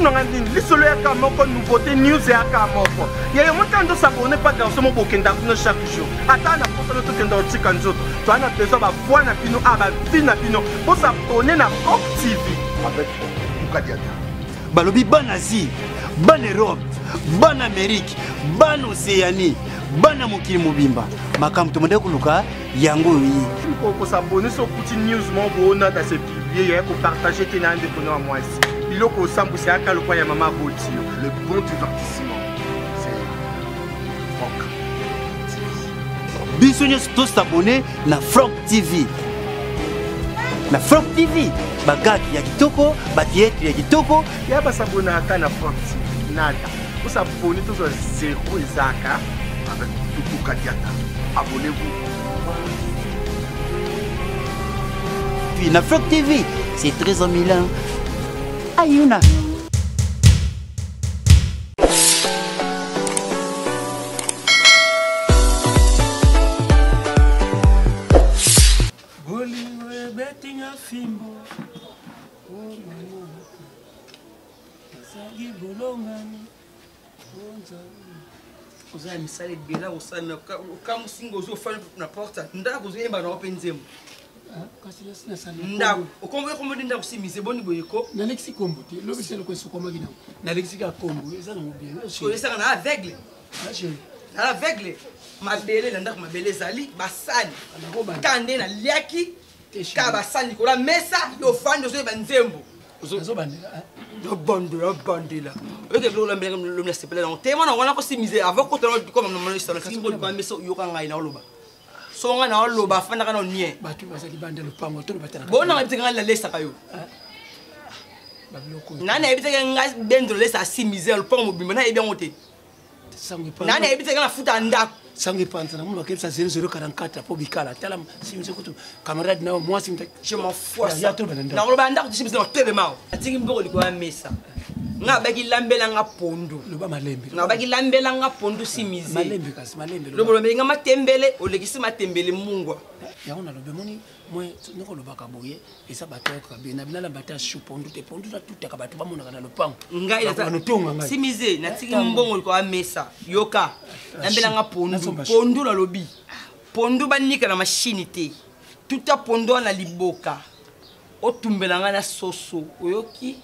on a dit, les solo à Kamoko, nouveauté news et à Kamoko. Il y a un montant de s'abonner pas dans ce moment pour chaque jour. Attends, on a pas de temps Tikanzo. Tu as besoin de voir na pino, ah bah vie na pino pour s'abonner à Frog TV. Avec Mukadiata. Balobi ban Asie, ban Europe, ban Amérique, ban Océanie, ban mokili mobimba. Makam to mode kuluka yango yi. Pour s'abonner sur petit news mon bon dans ces publier pour partager tes noms de connaître moi ici. Biloko sambu c'est aka le quoi ya maman Boti. Le bon divertissement, c'est Frog TV. Bisogna tous s'abonner na Frog TV. Na Frog TV, bagaki ya kitoko, batietri ya kitoko, ya ba s'abonner aka na Frog TV. Nada. Pour s'abonner tous à zéro ezaka avec Mukadiata. Abonnez-vous. Puis na Frog TV, c'est très en Milan. Ayuna. Boliwe betting a fimbo. Sagi bolongani. Oza misale bela osana kamu singo zo fana na porta ndako kuzo yemba na open zemu Kasi na sana. ndako okomwe ndako simise boni boyeko Na lexi kombo te lobi selo ko so koma gina. Na lexi ka kombo eza na bien. ko yesa na aveugle Ah chérie. na aveugle mabele na ndako mabele zali basali Anakoba. kande na liaki Teshi. ka basali ko la mesa yo fando zo banzembo Zo bandela. yo bandela oke blo la mbele lo na sepela na tema na wana ko simise avant ko tolo comme na mano sana kasi ko ba mesa yo ka ngai na loba so nga na loba fanda kana nie Batu bazali bandela pango to batana. bona ngabitse ngala lesa kayo Babiloko. nana ebitse nga bendro lesa simise lo pango mobimba na ebi ngote Sangi pa. nana ebitse nga futa ndako Sangi panza na mundu akepsa 0044 po bikala. Tala simse kutu camarade na moi simta. je m'en fous Ya to bandela. na lo banda ko simise na tebe mao atiki mboko liko ya mesa nga baki lambela nga pondo Loba malembe. nga baki lambela nga pondo simise Malembe kasi malembe. lo bolo nga matembele olekisi matembele mungwa yango nalobi moni moi ndeko lobaka boye eza bato yoka be na binala bato ya shu pondu te pondu na tutaka bato bamonaka na lopango ngai banotonga ngai simise natiki mbongo liko ya mesa yoka lambela nga pondo Nasomba pondo la lobi pondo banika na machine te tuta pondo na liboka otumbela nga na soso oyoki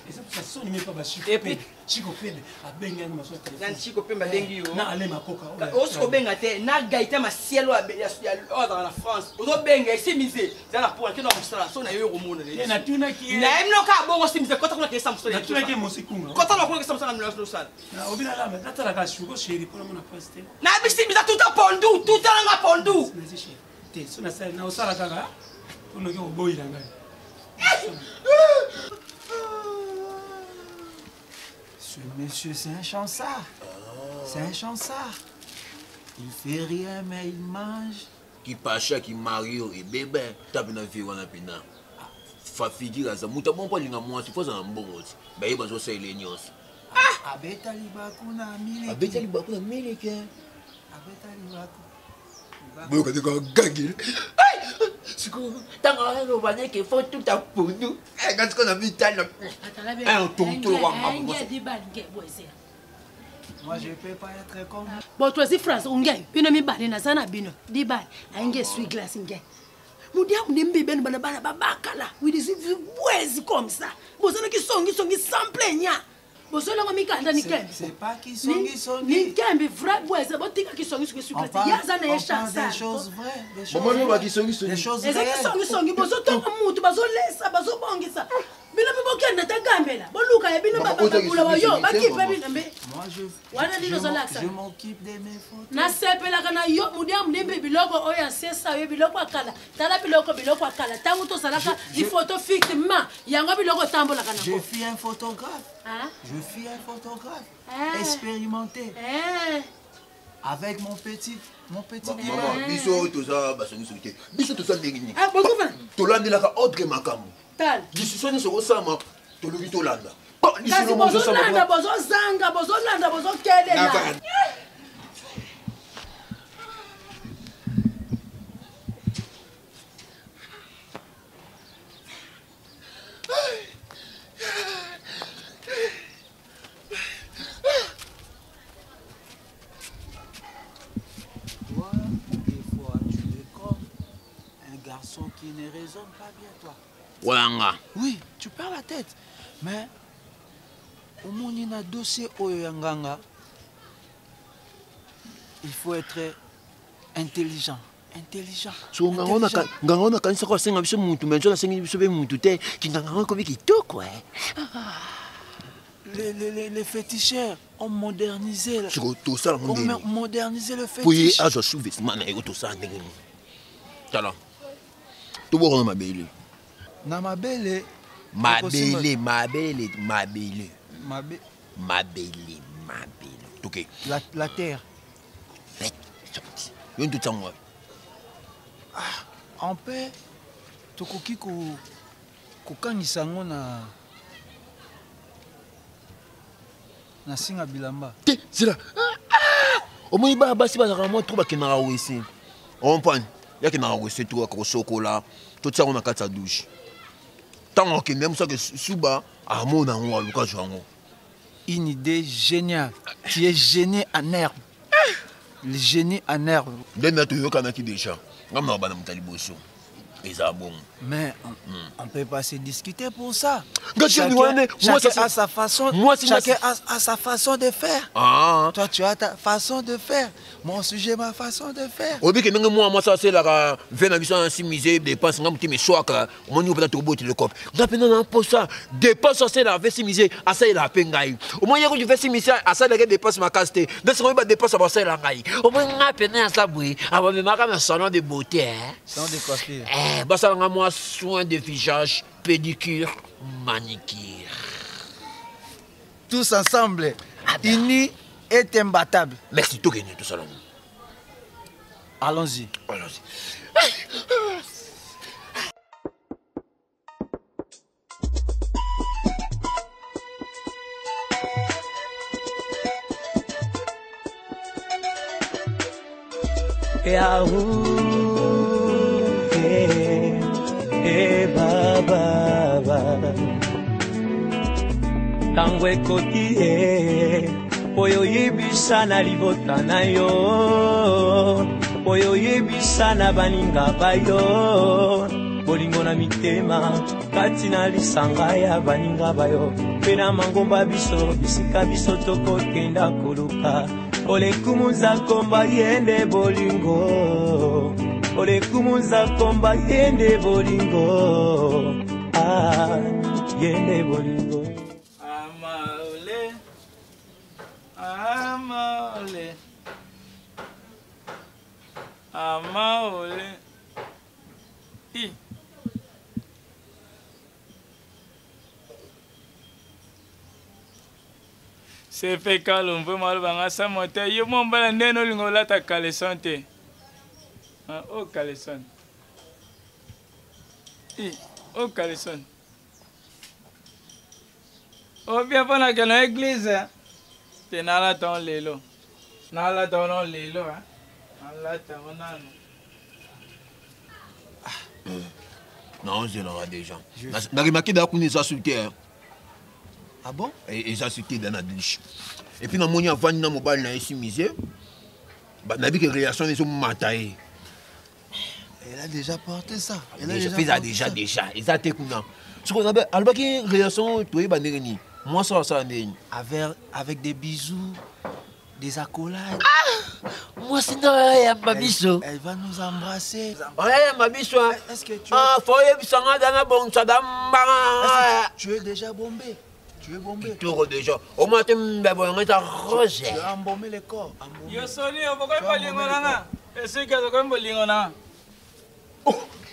eza pour ça soni même pas ba shu Et puis- chiko pele abenga na maso na nchiko pemba bengi yo na ale makoka osiko benga te na gaita masielo ya ordre na France ozo benga simise za na pour que na musala so na yo komona ye na tuna ki na emno ka bongo simise kota kuna kesa musala na tuna ki mosikunga kota na kuna kesa musala na musala na obina la mais katala ka shu ko chéri pour mon poste na bisimise tuta pondu tuta nga pondu na zi chéri te so na sala na osala kaka pour no ki oboyira ngai Ce monsieur, c'est un chansard. C'est un chansard. Il fait rien, mais il mange. Qui pacha qui mario et bébé tape na vie wana pina fa figira za muta bon polinga mwasi foza na mbongo ti ba yeba zo sa ile nyos Abeta libaku na mili. abeta libaku na milike Abeta libaku. boyo katika gagil siko tanga no banye ke fo tout a pondu kasi ko na mitana un tonto wa mabo Moi, je ne peux pas être comme. Bon, toi, si France, on gagne. Puis, on a mis ça, bino. Di bal. On gagne sweet glass, on gagne. Mon dieu, on aime bien, on a bakala. Oui, des bois comme ça. Bon, ça, qui sont sans plaignant. Bon, ça, on a mis quand ni kembe. C'est pas qui sont Ni kembe, vrai, bois, c'est bon, tika qui sont sur On glace. parle Il y a ça, des choses vraies. Des choses maman no ba vraies. ki songi Des songi choses Et ça, réelles. qui sont, bon, ça, ton amour, bazo laisse, bazo bongi ça. Bino bibo kende ta gambela. Bon, Luka, et bino Maman, baba ota bula wa yo, ki ba songi, kipe maman. bino mbe. Moi, Wana lino zalaksa. je m'occupe de mes photos. Nasepelaka na yo mudia mudimbi biloko oyo asesa yo biloko akala tala biloko akala ntango tozalaka ifoto fixement yango biloko etambolaka Je nango suis un photographe. Hein? Je suis un photographe. Ah. Expérimenté. Avec mon petit maman biso toza ba songi songi te biso toza ndenge nini Ah, bokuva tolandelaka ordre makambo tal discussion nyonso kosama tolobi tolanda kasi bozolanda bozozanga bozolanda bozokelela Tu ne raisonnes pas bien, toi. Walanga. Oui, tu perds la tête. Mais, au moins, il y a un dossier au Yanganga. Il faut être intelligent. Intelligent. So ngangona kanisa kwa senga biso muntu menjo na sengi biso be muntu te kinganga ko biki to quoi. Les féticheurs ont modernisé. Tout ça ont modernisé le fétiche. Oui, ah je suis vêtement na tout ça ndenge. Tala. To bo na mabele. Na mabele. Mabele. OK. La terre. Yon tout ça moi. En paix, tokoki kokangisa ngo na singa bilamba. C'est là. Au moins ba basi ba vraiment trop ba kenara wese. On prend. Ya kenara wese tout ko sokola. Tout ça on a quatre douche. Tant que même ça que suba a mona ngo aluka jango. Une idée géniale. Tu es génie en herbe. Le génie en herbe. Dena to yoka ki déjà. Ngam bana mutali boso. Mais on ne peut pas se discuter pour ça. Chacun a sa façon. Chacun a sa façon de faire. Toi, tu as ta façon de faire. Moi aussi, j'ai ma façon de faire. Au bout que moi, ça c'est la vénavison si misé dépense ngam ti me soaka. Mon niveau peut-être au bout le cop. D'après pour ça, dépense c'est la si misé à ça il a pengai. Au moins que tu fais si misé à ça la dépense ma caste. De ce moment dépense à ça la ngai. Au moins à peine à ça boui. Avant me marquer un salon de beauté. Salon de coiffure. Basta nga moi soin de visage, pédicure, manicure. Tous ensemble, unis et imbattables. Merci tout gagné tout ça là. Allons-y. Allons-y. Tango ekoti oyo yebisa na libota na yo oyo yebisa na baninga bayo bolingo na mitema kati na lisanga ya baninga bayo mpe na mangomba biso bisika biso tokokenda koluka olekumuza komba yende bolingo olekumuza komba yende bolingo yende bolingo Amaole. C'est fait calme, peu mal banga sa monte. Yo mon bala neno lingola ta caleçon. Oh caleçon. Oh caleçon. Oh bien pour la dans l'église. T'es nala ton lelo. Nala ton lelo hein. Non, je l'aurai déjà. Narimaki da kuni ça sur terre. Ah bon? Et ça sur terre dans la douche. Et puis dans mon avant na mobile na ici misé. Bah na que réaction ils sont mataillés. Elle a déjà porté ça. Elle a déjà. Et ça t'es kuna. Ce qu'on appelle albaki réaction toi ba neni. Moi ça ndeni. Avec des bisous. Des accolades. Moi c'est un babiso. Elle va nous embrasser. Ouais, babiso. Est-ce que tu tu es déjà bombé? Tu es bombé. Tout déjà. Au moins tu rose. Tu as embaumé le corps. Yo soni pourquoi pas lingona? Est-ce que tu as lingona?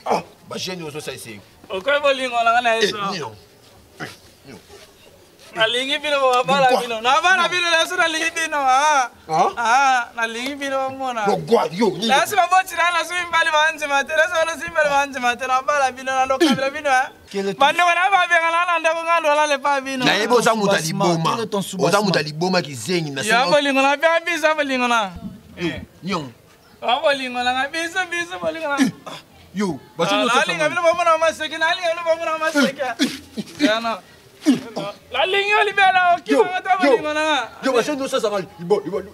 Ah, bah j'ai nous ça ici. Pourquoi pas lingona na eso? Nalingi bino bala bino. Na bana bino la sura lingi bino nalingi bino mona. Yo. La sura boti na sura mbali banzi matera sura simbali banzi matera bala bino na ndo kabila bino Bando na ba be ngala ndako ngando la le pa bino. Na yebo za mutali boma. Oza mutali boma kizengi na ya bolingo na bia bisa bolingo na. Nyon. Bolingo na bisa bolingo na. Yo, basi no sasa. Ali ngabino bomona maseke na ali ngabino bomona maseke. Yana. La ligne libera qui va ta bolingo na. Yo, basi no sasa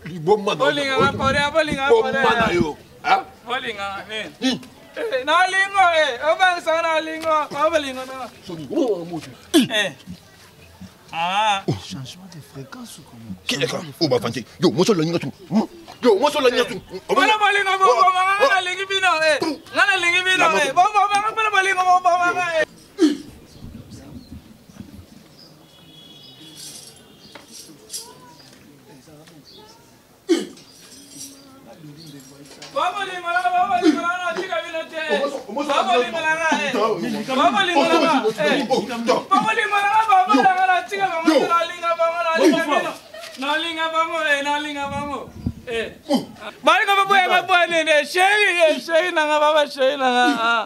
libo mana. Bolingo na pore bolingo na pore. Mana yo. Ah? Bolingo Nalingo, obang sa nalingo. Abalingo na. Changement de fréquence ou comment? Oh, bah, Fanti. Yo, moi, je l'ai tout. Yo, moi, je l'ai tout. Mana balingo, bon, ngana lingi bino, ngana lingi bino, bon, mana balingo, bon,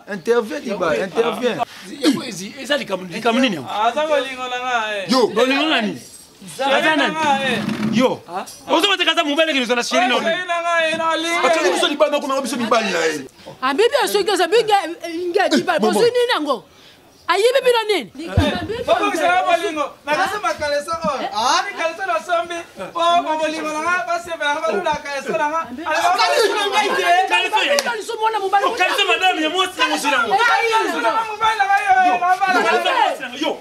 intervient, Diba, intervient. Yo, ozo tekaza mobile ke zona chérie non. Akali biso libana ko na biso libani na ye. Abibi asoki za biga inga diba bozo nini nango. Ayibi bino nini? Baba kisala balingo. Nakasa makalesa o. Ni kalesa na sombi. Balingo na ba se ba lula kalesa na. Kalesa mona mobile. Kalesa madame ya mwasi na musira ngo. Yo.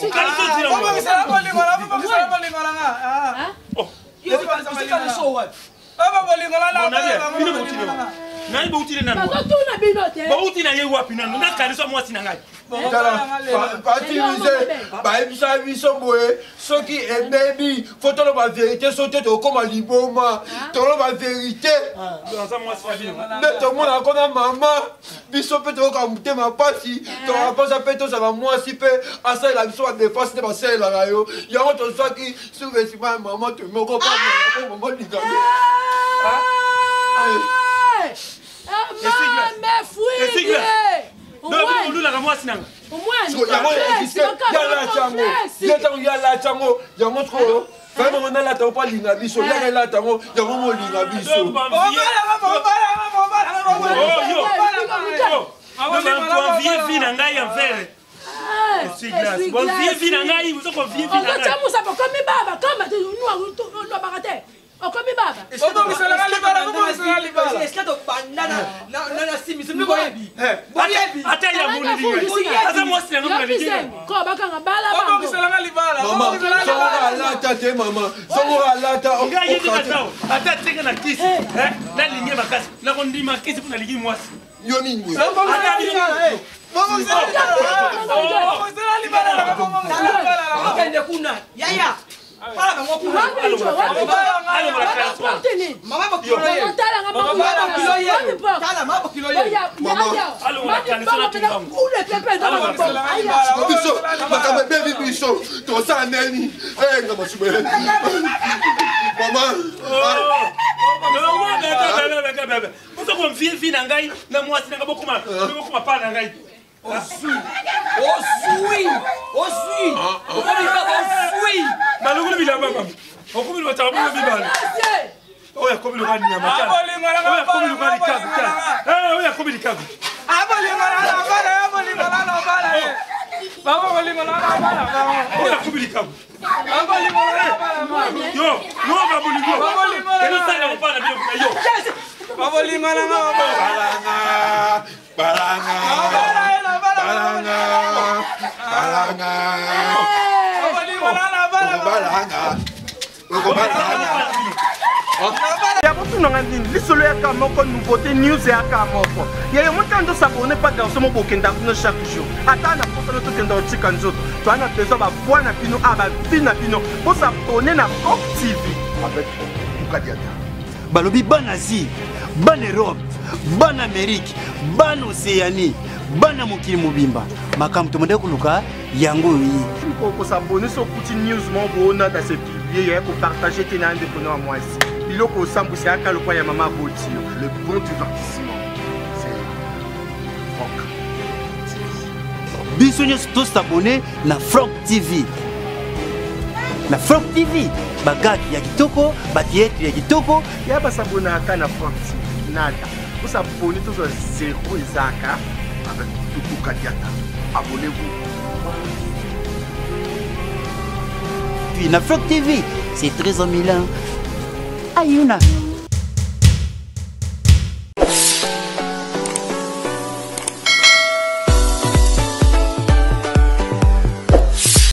Kalesa tira ngo. Baba kisala balingo na baba kisala balingo na. Yo kalesa so what? Baba balingo na. Nani bauti le nani? Bazotuna binote. Bauti na ye wapi nani? Na kalesa mwasi na ngai. Parti bah biso boye soki et baby faut ton la vérité sauter comme à liboma ton la vérité mais tout le monde a connu maman biso peut te comme ma pasi ton pas ça peut ça va moi si peu à ça la biso de face de passer la rayo il y a autre ça qui sur ma maman tu me comprends maman dit mais fouille. Non, nous la ramasse nang. Au moins, il y a la chango, il y a mon trop. Vraiment, on a la taupe à l'inabiso, il y a la tango, il y a mon l'inabiso. Okomi baba. Okomi sala libala, okomi sala libala. Est-ce que tu banana na simi simi boyebi. Boyebi. Ata ya muli. Ata mo sala ngombe. Ko bakanga bala ba. Okomi sala libala. Mama, songa lata te mama. Songa lata. Nga yedi katao. Ata tenga na kisi. Na linye bakasi. Na kondima kisi kuna lingi mwasi. Yo nini? Ata libala. Okomi sala libala. Okomi sala libala. Okende kuna. Yaya. Para bango kuna. Mama bakilo ye. Mama bakilo ye. Tala mama bakilo ye. Biso, makamba baby biso. To sa neni. Ngama sube. Mama. Muso ko mfi na ngai na mwasi na bokuma. Bokuma pa na ngai. Osui. Malugulu bila baba. Okubili watabu bibana. Oya kubili kwa nyama chana. Oya kubili kwa likabu chana. Oya kubili kabu. Oya kubili kabu. Yo, no babuligo. Eno sana mpana bila kuna yo. Ya botuna ngandini lisolo ya kamoko nouveauté news ya kamoko ya montando s'abonner pas dans ce mot bokenda kuno chaque jour ata na posa to kenda otika nzoto to ana besoin ba voix na bino aba vina bino pour s'abonner na Rock TV avec Mukadiata balobi bana Asie bana Europe bana Amérique bana Océanie bana mokili mobimba makambo tomonde kuluka yango yi pour s'abonner sur petit news mon bona dans ce publier pour partager tes nande pour nous moi ici iloko sambusi aka lokwa ya mama boti le bon divertissement c'est Franck biso nyonso to s'abonner na Franck TV na Franck TV bagaki ya kitoko batietri ya kitoko ya basabona aka na Franck TV nada pour s'abonner toujours zéro ezaka avec Mukadiata abonnez-vous. Puis na Franck TV c'est très en Milan Ayuna.